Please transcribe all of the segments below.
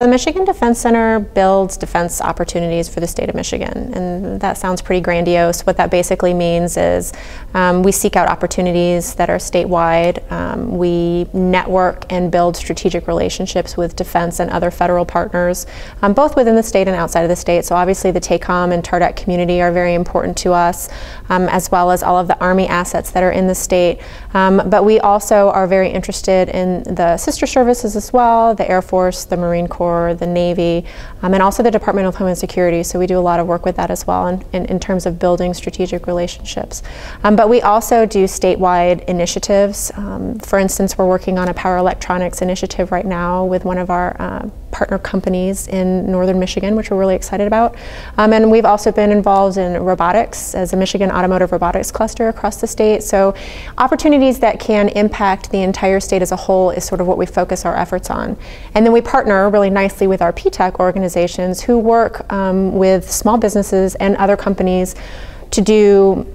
The Michigan Defense Center builds defense opportunities for the state of Michigan, and that sounds pretty grandiose. What that basically means is we seek out opportunities that are statewide. We network and build strategic relationships with defense and other federal partners, both within the state and outside of the state. So obviously the TACOM and TARDAC community are very important to us, as well as all of the Army assets that are in the state. But we also are very interested in the sister services as well, the Air Force, the Marine Corps, the Navy, and also the Department of Homeland Security. So we do a lot of work with that as well in terms of building strategic relationships. But we also do statewide initiatives. For instance, we're working on a power electronics initiative right now with one of our partner companies in northern Michigan, which we're really excited about. And we've also been involved in robotics as a Michigan automotive robotics cluster across the state. So opportunities that can impact the entire state as a whole is sort of what we focus our efforts on. And then we partner really nicely with our PTAC organizations who work with small businesses and other companies to do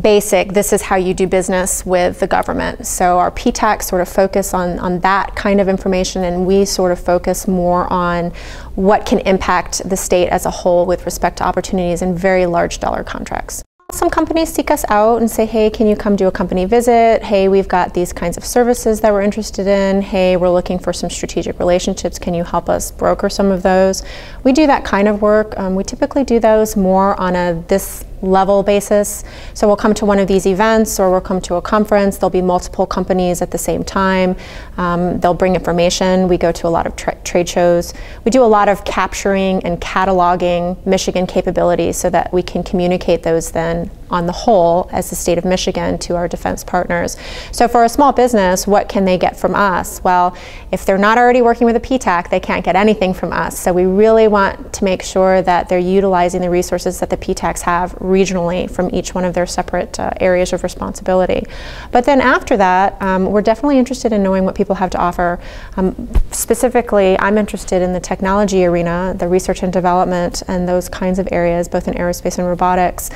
basic, this is how you do business with the government. So our PTAC sort of focus on that kind of information, and we sort of focus more on what can impact the state as a whole with respect to opportunities in very large dollar contracts. Some companies seek us out and say, hey, can you come do a company visit? Hey, we've got these kinds of services that we're interested in. Hey, we're looking for some strategic relationships. Can you help us broker some of those? We do that kind of work. We typically do those more on this level basis. So we'll come to one of these events or we'll come to a conference. There'll be multiple companies at the same time. They'll bring information. We go to a lot of trade shows. We do a lot of capturing and cataloging Michigan capabilities so that we can communicate those then on the whole as the state of Michigan to our defense partners. So for a small business, what can they get from us? Well, if they're not already working with a PTAC, they can't get anything from us. So we really want to make sure that they're utilizing the resources that the PTACs have regionally from each one of their separate areas of responsibility. But then after that, we're definitely interested in knowing what people have to offer. Specifically, I'm interested in the technology arena, the research and development, and those kinds of areas, both in aerospace and robotics.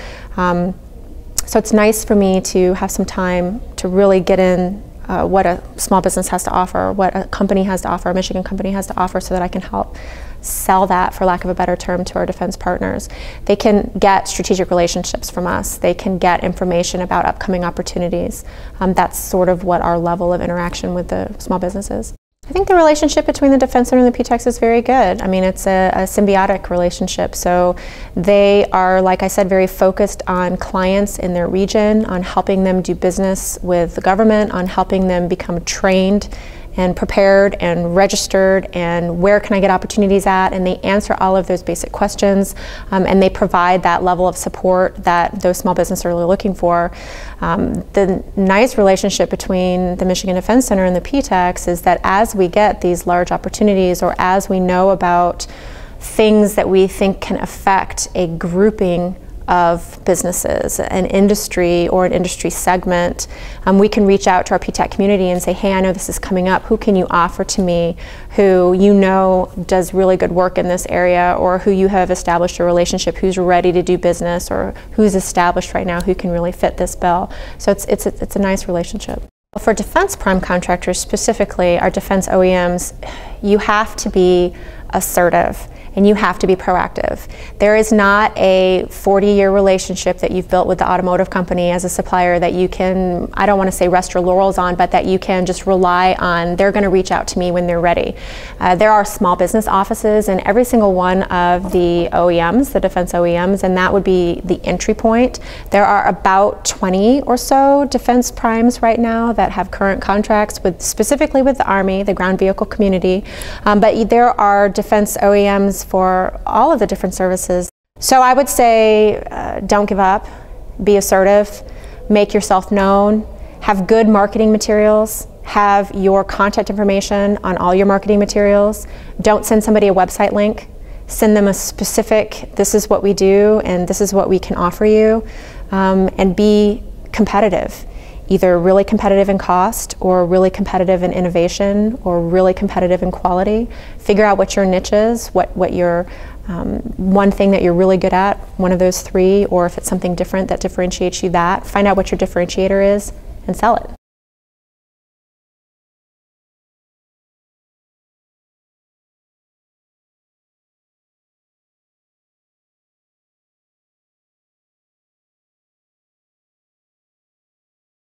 So it's nice for me to have some time to really get in what a small business has to offer, what a company has to offer, a Michigan company has to offer, so that I can help sell that, for lack of a better term, to our defense partners. They can get strategic relationships from us. They can get information about upcoming opportunities. That's sort of what our level of interaction with the small business is. I think the relationship between the Defense Center and the PTACs is very good. I mean, it's a symbiotic relationship. So they are, like I said, very focused on clients in their region, on helping them do business with the government, on helping them become trained and prepared and registered, and where can I get opportunities at, and they answer all of those basic questions, and they provide that level of support that those small businesses are really looking for. The nice relationship between the Michigan Defense Center and the PTACs is that as we get these large opportunities, or as we know about things that we think can affect a grouping of businesses, an industry or an industry segment, we can reach out to our PTAC community and say, hey, I know this is coming up. Who can you offer to me who you know does really good work in this area, or who you have established a relationship, who's ready to do business, or who's established right now who can really fit this bill? So it's a nice relationship. For defense prime contractors specifically, our defense OEMs, you have to be assertive and you have to be proactive. There is not a 40-year relationship that you've built with the automotive company as a supplier that you can, I don't want to say rest your laurels on, but that you can just rely on. They're going to reach out to me when they're ready. There are small business offices in every single one of the OEMs, the defense OEMs, and that would be the entry point. There are about 20 or so defense primes right now that have current contracts with, specifically with the Army, the ground vehicle community, but there are defense OEMs for all of the different services. So I would say don't give up, be assertive, make yourself known, have good marketing materials, have your contact information on all your marketing materials. Don't send somebody a website link, send them a specific, this is what we do and this is what we can offer you, and be competitive. Either really competitive in cost, or really competitive in innovation, or really competitive in quality. Figure out what your niche is, what your one thing that you're really good at, one of those three, or if it's something different that differentiates you, that. Find out what your differentiator is and sell it.